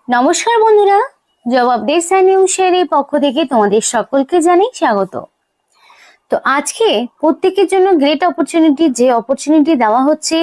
নমস্কার বন্ধুরা, job updates and news শেয়ারের পক্ষ থেকে তোমাদের সকলকে জানাই স্বাগত। তো আজকে প্রত্যেকের জন্য গ্রেট অপরচুনিটি, যে অপরচুনিটি দেওয়া হচ্ছে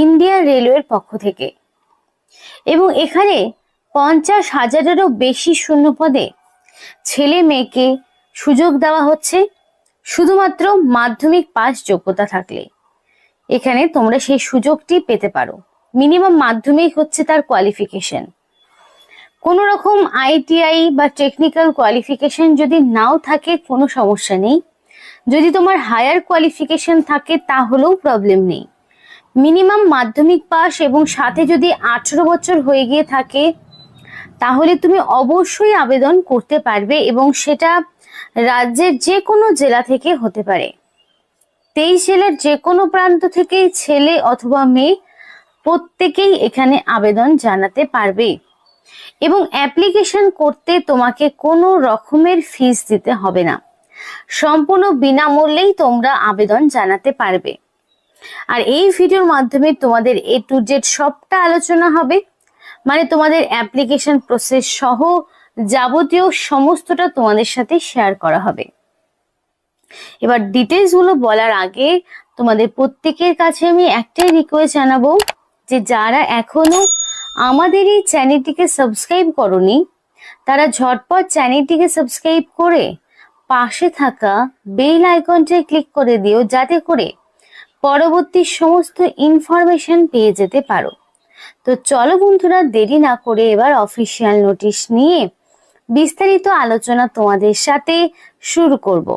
ইন্ডিয়ান রেলওয়ের পক্ষ থেকে, এবং এখানে 50,000-এরও বেশি শূন্য পদে ছেলে মেয়েকে সুযোগ দেওয়া হচ্ছে শুধুমাত্র মাধ্যমিক পাস যোগ্যতা থাকলে। এখানে তোমরা সেই সুযোগটি পেতে পারো। মিনিমাম মাধ্যমিক হচ্ছে তার কোয়ালিফিকেশন। কোনো রকম আইটিআই বা টেকনিক্যাল কোয়ালিফিকেশন যদি নাও থাকে কোনো সমস্যা নেই, যদি তোমার হায়ার কোয়ালিফিকেশন থাকে তাহলেও প্রবলেম নেই। মিনিমাম মাধ্যমিক পাস এবং সাথে যদি 18 বছর হয়ে গিয়ে থাকে তাহলে তুমি অবশ্যই আবেদন করতে পারবে, এবং সেটা রাজ্যের যে কোনো জেলা থেকে হতে পারে। 23 জেলার যে কোনো প্রান্ত থেকে ছেলে অথবা মেয়ে প্রত্যেকেই এখানে আবেদন জানাতে পারবে, এবং অ্যাপ্লিকেশন করতে তোমাকে কোনো রকমের ফিস দিতে হবে না। সম্পূর্ণ বিনামূল্যেই তোমরা আবেদন জানাতে পারবে। আর এই ভিডিওর মাধ্যমে তোমাদের A to Z সবটা আলোচনা হবে, মানে তোমাদের অ্যাপ্লিকেশন প্রসেস সহ যাবতীয় সমস্তটা তোমাদের সাথে শেয়ার করা হবে। এবার ডিটেলস গুলো বলার আগে তোমাদের প্রত্যেকের কাছে আমি একটাই রিকোয়েস্ট জানাবো, যে যারা এখনো আমাদের এই চ্যানেলটিকে সাবস্ক্রাইব করনি তারা ঝটপট চ্যানেলটিকে সাবস্ক্রাইব করে পাশে থাকা বেল আইকনটা ক্লিক করে দিও, যাতে করে পরবর্তী সমস্ত ইনফরমেশন পেয়ে যেতে পারো। তো চলো বন্ধুরা, দেরি না করে এবার অফিসিয়াল নোটিশ নিয়ে বিস্তারিত আলোচনা তোমাদের সাথে শুরু করব।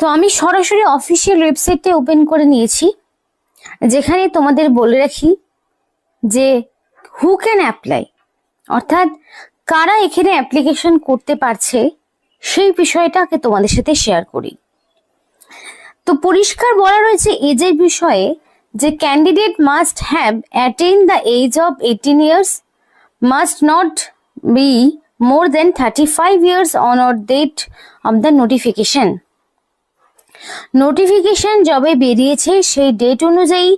তো আমি সরাসরি অফিসিয়াল ওয়েবসাইটে ওপেন করে নিয়েছি, যেখানে তোমাদের বলে রাখি যে হু ক্যান অ্যাপ্লাই, অর্থাৎ কারা এখানে অ্যাপ্লিকেশন করতে পারছে সেই বিষয়টাকে তোমাদের সাথে শেয়ার করি। তো পরিষ্কার বলা রয়েছে এজের বিষয়ে যে candidate must have attain the age of 18 years, must not be more than 35 years on or date of the notification. Notification যবে বেরিয়েছে সেই ডেট অনুযায়ী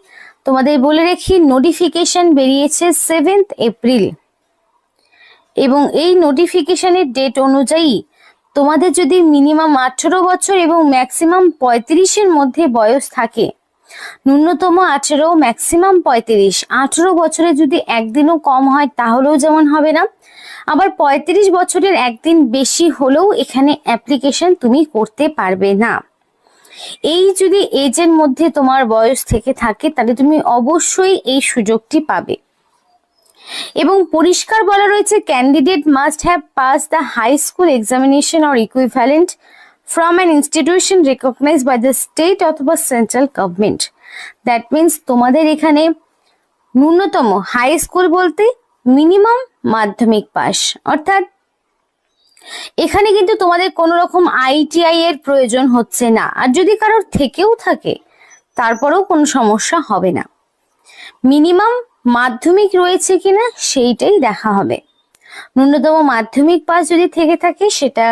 তোমাদের বলে রাখি, নোটিফিকেশন বেরিয়েছে 7 এপ্রিল, এবং এই নোটিফিকেশনের ডেট অনুযায়ী তোমাদের যদি মিনিমাম 18 বছর এবং ম্যাক্সিমাম 35-এর মধ্যে বয়স থাকে, ন্যূনতম 18 ম্যাক্সিমাম 35, 18 বছরে যদি একদিনও কম হয় তাহলেও যেমন হবে না, আবার 35 বছরের একদিন বেশি হলেও এখানে অ্যাপ্লিকেশন তুমি করতে পারবে না। এই যদি এজের মধ্যে তোমার বয়স থেকে থাকে তাহলে তুমি অবশ্যই এই সুযোগটি পাবে। এবং পরিষ্কার বলা রয়েছে candidate must have pass the high school examination or equivalent from an institution recognized by the state অথবা সেন্ট্রাল গভর্নমেন্ট। দ্যাট মিনস তোমাদের এখানে ন্যূনতম হাই স্কুল বলতে মিনিমাম মাধ্যমিক পাস, অর্থাৎ এখানে কিন্তু তোমাদের কোনো রকম আইটিআই এর প্রয়োজন হচ্ছে না। আর যদি কারোর থেকেও থাকে তারপরেও কোনো সমস্যা হবে না। মিনিমাম মাধ্যমিক রয়েছে কিনা সেইটাই দেখা হবে। ন্যূনতম মাধ্যমিক পাস যদি থেকে থাকে সেটা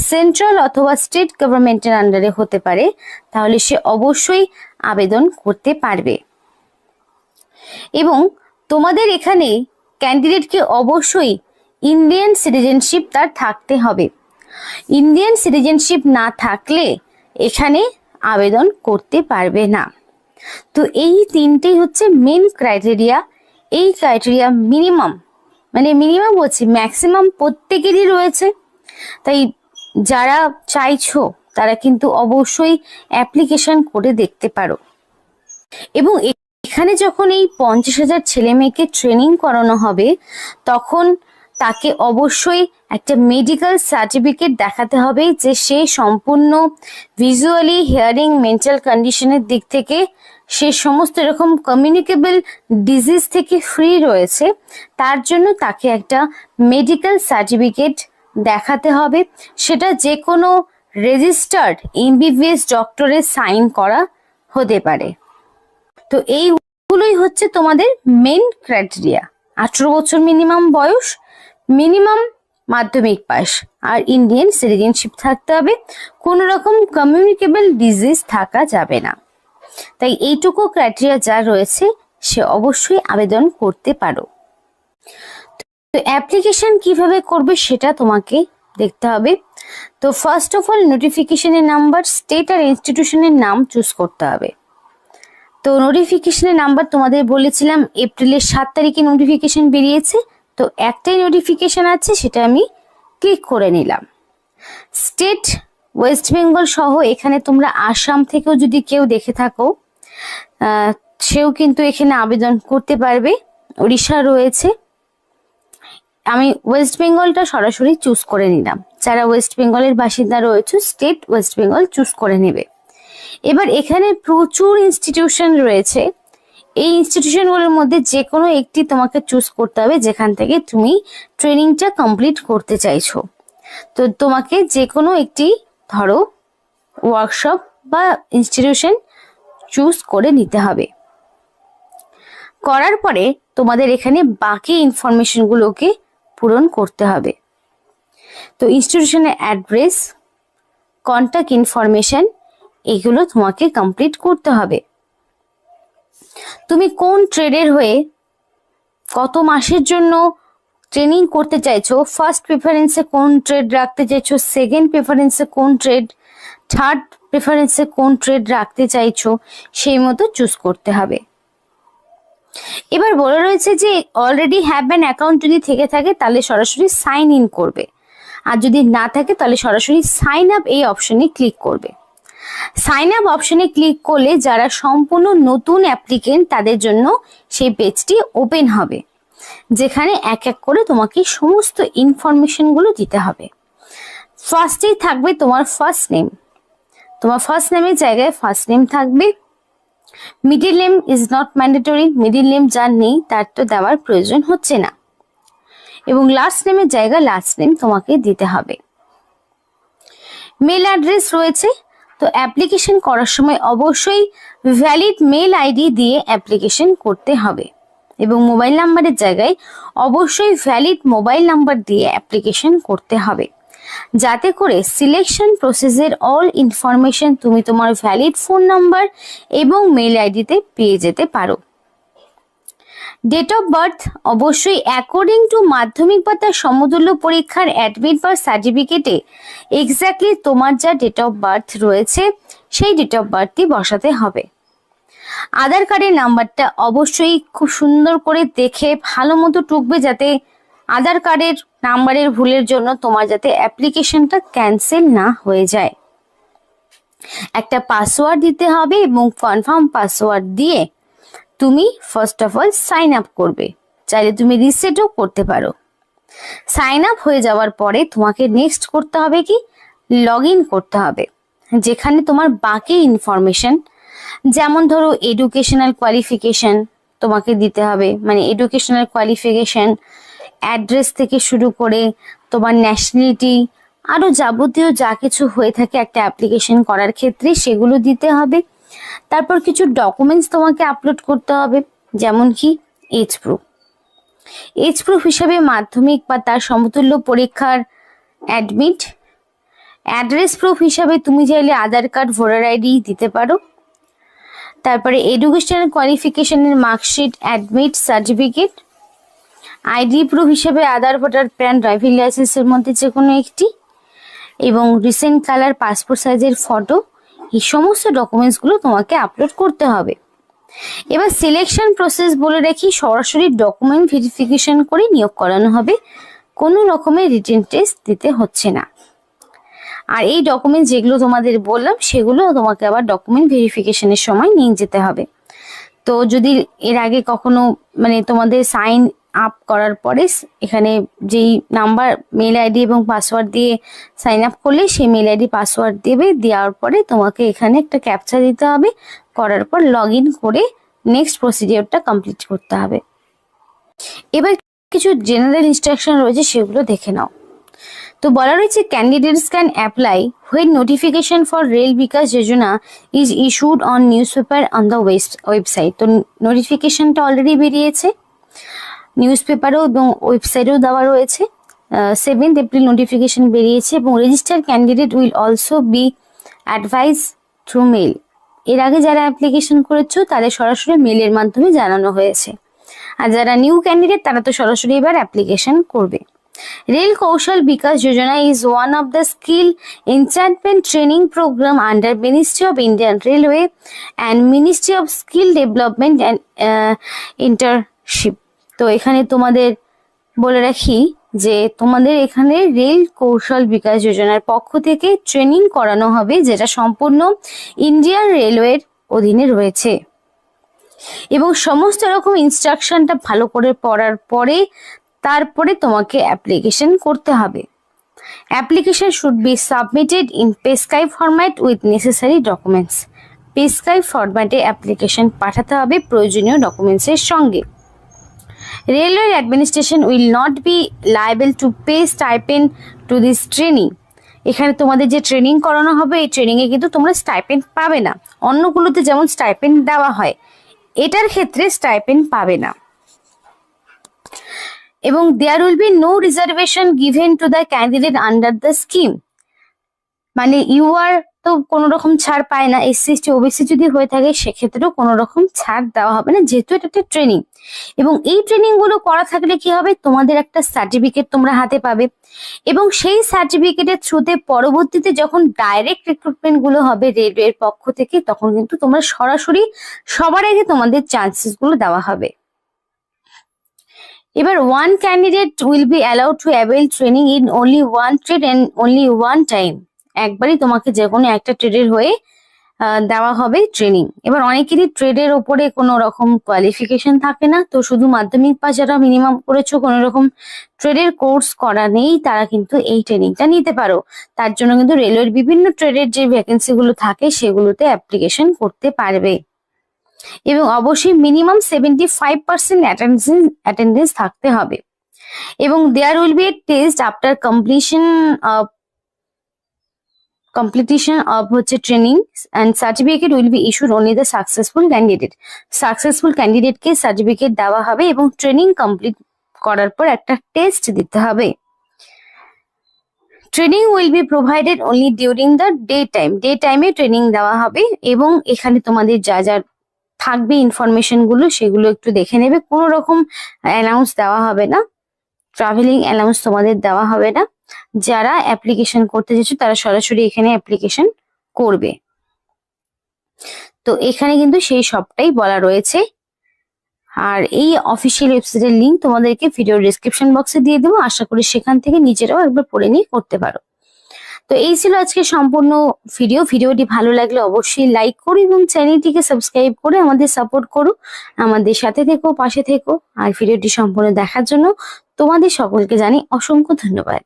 সেন্ট্রাল অথবা স্টেট গভর্নমেন্টের আন্ডারে হতে পারে, তাহলে সে অবশ্যই আবেদন করতে পারবে। এবং তোমাদের এখানে ক্যান্ডিডেটকে অবশ্যই ইন্ডিয়ান সিটিজেনশিপ তার থাকতে হবে। ইন্ডিয়ান সিটিজেনশিপ না থাকলে এখানে আবেদন করতে পারবে না। তো এই তিনটেই হচ্ছে মেন ক্রাইটেরিয়া। এই ক্রাইটেরিয়া মিনিমাম, মানে মিনিমাম বলছি ম্যাক্সিমাম প্রত্যেকেরই রয়েছে। তাই যারা চাইছো তারা কিন্তু অবশ্যই অ্যাপ্লিকেশন করে দেখতে পারো। এবং এখানে যখন এই 50,000 ছেলে মেয়েকে ট্রেনিং করানো হবে তখন তাকে অবশ্যই একটা মেডিকেল সার্টিফিকেট দেখাতে হবে যে সে সম্পূর্ণ ভিজুয়ালি, হিয়ারিং, মেন্টাল কন্ডিশনের দিক থেকে সে সমস্ত এরকম কমিউনিকেবল ডিজিজ থেকে ফ্রি রয়েছে। তার জন্য তাকে একটা মেডিকেল সার্টিফিকেট দেখাতে হবে, সেটা যে কোনো রেজিস্টার্ড এমবিবিএস ডক্টরের সাইন করা হতে পারে। তো এইগুলোই হচ্ছে তোমাদের মেন ক্রাইটেরিয়া। 18 বছর মিনিমাম বয়স, মিনিমাম মাধ্যমিক পাস, আর ইন্ডিয়ান সিটিজেনশিপ থাকতে হবে। কোনো রকম কমিউনিকেবল ডিজিজ থাকা যাবে না। তাই এইটুকু ক্রাইটেরিয়া যা রয়েছে সে অবশ্যই আবেদন করতে পারো। তো অ্যাপ্লিকেশন কিভাবে করবে সেটা তোমাকে দেখতে হবে। তো ফার্স্ট অফ অল নোটিফিকেশনের নাম্বার, স্টেট আর ইনস্টিটিউশনের নাম চুজ করতে হবে। তো নোটিফিকেশনের নাম্বার তোমাদের বলেছিলাম এপ্রিলের 7 তারিখে নোটিফিকেশন বেরিয়েছে। তো একটাই নোটিফিকেশন আছে, সেটা আমি ক্লিক করে নিলাম। স্টেট ওয়েস্ট বেঙ্গল সহ এখানে তোমরা আসাম থেকেও যদি কেউ দেখে থাকো সেও কিন্তু এখানে আবেদন করতে পারবে। ওড়িশা রয়েছে। আমি ওয়েস্ট বেঙ্গলটা সরাসরি চুজ করে নিলাম। যারা ওয়েস্ট বেঙ্গলের বাসিন্দা রয়েছে স্টেট ওয়েস্ট বেঙ্গল চুজ করে নেবে। এবার এখানে প্রচুর ইনস্টিটিউশন রয়েছে। এই ইনস্টিটিউশনগুলোর মধ্যে যে কোনো একটি তোমাকে চুজ করতে হবে যেখান থেকে তুমি ট্রেনিংটা কমপ্লিট করতে চাইছো। তো তোমাকে যে কোনো একটি ধরো ওয়ার্কশপ বা ইনস্টিটিউশন চুজ করে নিতে হবে। করার পরে তোমাদের এখানে বাকি ইনফরমেশনগুলোকে পূরণ করতে হবে। তো ইনস্টিটিউশনের অ্যাড্রেস, কন্ট্যাক্ট ইনফরমেশন এগুলো তোমাকে কমপ্লিট করতে হবে। তুমি কোন ট্রেডের হয়ে কত মাসের জন্য ট্রেনিং করতে চাইছো, ফার্স্ট প্রেফারেন্সে কোন ট্রেড রাখতে চাইছো, সেকেন্ড প্রেফারেন্সে কোন ট্রেড, থার্ড প্রেফারেন্সে কোন ট্রেড রাখতে চাইছো, সেই মতো চুজ করতে হবে। এবার বলে রয়েছে যে অলরেডি হ্যাভ অ্যান অ্যাকাউন্ট যদি থেকে থাকে তাহলে সরাসরি সাইন ইন করবে, আর যদি না থাকে তাহলে সরাসরি সাইন আপ এই অপশনে ক্লিক করবে। সাইন আপ অপশনে ক্লিক করলে যারা সম্পূর্ণ নতুন অ্যাপ্লিকেন্ট তাদের জন্য সেই পেজটি ওপেন হবে, যেখানে এক এক করে তোমাকে সমস্ত ইনফরমেশনগুলো দিতে হবে। ফার্স্টেই থাকবে তোমার ফার্স্ট নেম। তোমার ফার্স্ট নেমের জায়গায় ফার্স্ট নেম থাকবে। Middle name is not mandatory, middle name যার নেই তার তো দেওয়ার প্রয়োজন হচ্ছে না। এবং লাস্ট নেমের জায়গায় লাস্ট নেম তোমাকে দিতে হবে। মেল অ্যাড্রেস রয়েছে। তো অ্যাপ্লিকেশন করার সময় অবশ্যই ভ্যালিড মেল আইডি দিয়ে অ্যাপ্লিকেশন করতে হবে, এবং মোবাইল নাম্বারের জায়গায় অবশ্যই ভ্যালিড মোবাইল নাম্বার দিয়ে অ্যাপ্লিকেশন করতে হবে, যাতে করে সিলেকশন প্রসেসের অল ইনফরমেশন তুমি তোমার ভ্যালিড ফোন নাম্বার এবং মেল আইডিতে পেয়ে যেতে পারো। ডেট অফ বার্থ অবশ্যই অ্যাকর্ডিং টু মাধ্যমিক বা তার সমতুল্য পরীক্ষার অ্যাডমিট বা সার্টিফিকেটে এক্স্যাক্টলি তোমার যা ডেট অফ বার্থ রয়েছে সেই ডেট অফ বার্থই বসাতে হবে। আধার কার্ডের নাম্বারটা অবশ্যই খুব সুন্দর করে দেখে ভালো মতো টুকবে, যাতে আধার কার্ডের নাম্বারের ভুলের জন্য তোমার যাতে অ্যাপ্লিকেশনটা ক্যান্সেল না হয়ে যায়। একটা পাসওয়ার্ড দিতে হবে এবং কনফার্ম পাসওয়ার্ড দিয়ে তুমি first of all sign up করবে। চাইলে তুমি রিসেটও করতে পারো। সাইন আপ হয়ে যাওয়ার পরে তোমাকে নেক্সট করতে হবে কি, লগ ইন করতে হবে, যেখানে তোমার বাকি ইনফরমেশন যেমন ধরো এডুকেশনাল কোয়ালিফিকেশন তোমাকে দিতে হবে, মানে এডুকেশনাল কোয়ালিফিকেশন, অ্যাড্রেস থেকে শুরু করে তোমার ন্যাশনালিটি, আরো যাবতীয় যা কিছু হয়ে থাকে একটা অ্যাপ্লিকেশন করার ক্ষেত্রে সেগুলো দিতে হবে। তারপর কিছু ডকুমেন্টস তোমাকে আপলোড করতে হবে, যেমন কি এজ প্রুফ। এজ প্রুফ হিসাবে মাধ্যমিক বা তার সমতুল্য পরীক্ষার অ্যাডমিট। অ্যাড্রেস প্রুফ হিসাবে তুমি চাইলে আধার কার্ড, ভোটার আইডি দিতে পারো। তারপরে এডুকেশনাল কোয়ালিফিকেশনের marksheet, admit, certificate. ID proof হিসাবে আধার, ভোটার, প্যান, ড্রাইভিং লাইসেন্সের মধ্যে যে কোনো একটি, এবং রিসেন্ট কালার পাসপোর্ট সাইজের ফটো। এই সমস্ত ডকুমেন্টসগুলো তোমাকে আপলোড করতে হবে। এবার সিলেকশন প্রসেস বলে রাখি, সরাসরি ডকুমেন্ট ভেরিফিকেশন করে নিয়োগ করানো হবে, কোনো রকমের রিটেন টেস্ট দিতে হচ্ছে না। আর এই ডকুমেন্ট যেগুলো তোমাদের বললাম সেগুলো তোমাকে আবার ডকুমেন্ট ভেরিফিকেশনের সময় নিয়ে যেতে হবে। তো যদি এর আগে কখনো মানে তোমাদের সাইন আপ করার পরে এখানে যেই নাম্বার, মেল আইডি এবং পাসওয়ার্ড দিয়ে সাইন আপ করলে সেই মেল আইডি পাসওয়ার্ড দেবে, দেওয়ার পরে তোমাকে এখানে একটা ক্যাপচা দিতে হবে, করার পর লগ ইন করে নেক্সট প্রসিডিওরটা কমপ্লিট করতে হবে। এবার কিছু জেনারেল ইনস্ট্রাকশন রয়েছে সেগুলো দেখে নাও। তো বলা রয়েছে candidates can apply when notification for Rail Vikas Yojana is issued on newspaper on the website. তো নোটিফিকেশনটা অলরেডি বেরিয়েছে, নিউজ পেপারেও এবং ওয়েবসাইটেও দেওয়া রয়েছে। 7 এপ্রিল নোটিফিকেশন বেরিয়েছে, এবং register candidate will also be advise through mail. এর আগে যারা অ্যাপ্লিকেশন করেছো তাদের সরাসরি মেলের মাধ্যমে জানানো হয়েছে, আর যারা নিউ ক্যান্ডিডেট তারা তো সরাসরি এবার অ্যাপ্লিকেশন করবে। রেল কৌশল Vikas Yojana is one of the skill enhancement training program under Ministry of Indian Railway and Ministry of Skill Development and Internship। তো এখানে তোমাদের বলে রাখি যে তোমাদের এখানে রেল কৌশল বিকাশ যোজনার পক্ষ থেকে ট্রেনিং করানো হবে, যেটা সম্পূর্ণ ইন্ডিয়ান রেলওয়ের অধীনে রয়েছে, এবং সমস্ত রকম ইনস্ট্রাকশনটা ভালো করে পড়ার পরে তারপরে তোমাকে অ্যাপ্লিকেশন করতে হবে। Application should be submitted in পেস্কাই ফরম্যাট উইথ নেসেসারি ডকুমেন্টস। পেস্কাই ফরম্যাটে অ্যাপ্লিকেশন পাঠাতে হবে প্রয়োজনীয় ডকুমেন্টসের সঙ্গে। Railway administration will not be liable to pay stipend to this training. এখানে তোমাদের যে ট্রেনিং করানো হবে এই ট্রেনিংয়ে কিন্তু তোমরা স্টাইপেন্ড পাবে না। অন্যগুলোতে যেমন স্টাইপেন্ড দেওয়া হয়, এটার ক্ষেত্রে স্টাইপেন্ড পাবে না। এবং there will be no reservation given to the candidate under the scheme. মানে ইউআর তো কোনো রকম ছাড় পায় না, এসসি এসটি ওবিসি যদি হয়ে থাকে সেক্ষেত্রেও কোনো রকম ছাড় দেওয়া হবে না, যেহেতু এটা একটা ট্রেনিং। এবং এই ট্রেনিং গুলো করা থাকলে কি হবে, তোমাদের একটা সার্টিফিকেট তোমরা হাতে পাবে, এবং সেই সার্টিফিকেটের থ্রুতে পরবর্তীতে যখন ডাইরেক্ট রিক্রুটমেন্ট গুলো হবে রেলওয়ের পক্ষ থেকে, তখন কিন্তু তোমরা সরাসরি সবার আগে তোমাদের চান্সেস গুলো দেওয়া হবে। এবার one candidate will be allowed to avail training in only one trade and only one time. একবারই তোমাকে যে কোনো একটা ট্রেডের হয়ে দেওয়া হবে ট্রেনিং। এবার অনেকেরই ট্রেডের ওপরে কোনো রকম কোয়ালিফিকেশন থাকে না, তো শুধু মাধ্যমিক পাস যারা মিনিমাম করেছো, কোনো রকম ট্রেডের কোর্স করা নেই, তারা কিন্তু এই ট্রেনিংটা নিতে পারো। তার জন্য কিন্তু রেলওয়ের বিভিন্ন ট্রেডের যে ভ্যাকেন্সি গুলো থাকে সেগুলোতে অ্যাপ্লিকেশন করতে পারবে, এবং অবশ্যই মিনিমাম 75% অ্যাটেন্ডেন্স থাকতে হবে। এবং there will be a test after completion of হচ্ছে training and certificate will be issued only the successful candidate. Successful ক্যান্ডিডেটকে সার্টিফিকেট দেওয়া হবে, এবং ট্রেনিং কমপ্লিট করার পর একটা টেস্ট দিতে হবে। Training will be provided only during the day time. Day টাইমে ট্রেনিং দেওয়া হবে, এবং এখানে তোমাদের যা যা থাকবে ইনফরমেশন গুলো সেগুলো একটু দেখে নেবে। কোনো রকম অ্যানাউন্স দেওয়া হবে না, ট্রাভেলিং অ্যালাউন্স তোমাদের দেওয়া হবে না। যারা অ্যাপ্লিকেশন করতে চাইছো তারা সরাসরি এখানে অ্যাপ্লিকেশন করবে। তো এখানে কিন্তু সেই সবটাই বলা রয়েছে। আর এই অফিসিয়াল ওয়েবসাইটের লিঙ্ক তোমাদেরকে ভিডিও ডেসক্রিপশন বক্সে দিয়ে দেবো, আশা করি সেখান থেকে নিজেরাও একবার পড়ে নিয়ে করতে পারো। তো এই ছিল আজকে সম্পূর্ণ ভিডিওটি ভালো লাগলে অবশ্যই লাইক করো, এবং চ্যানেলটিকে সাবস্ক্রাইব করে আমাদের সাপোর্ট করো, আমাদের সাথে থেকো, পাশে থেকো। আর ভিডিওটি সম্পূর্ণ দেখার জন্য তোমাদের সকলকে জানাই অসংখ্য ধন্যবাদ।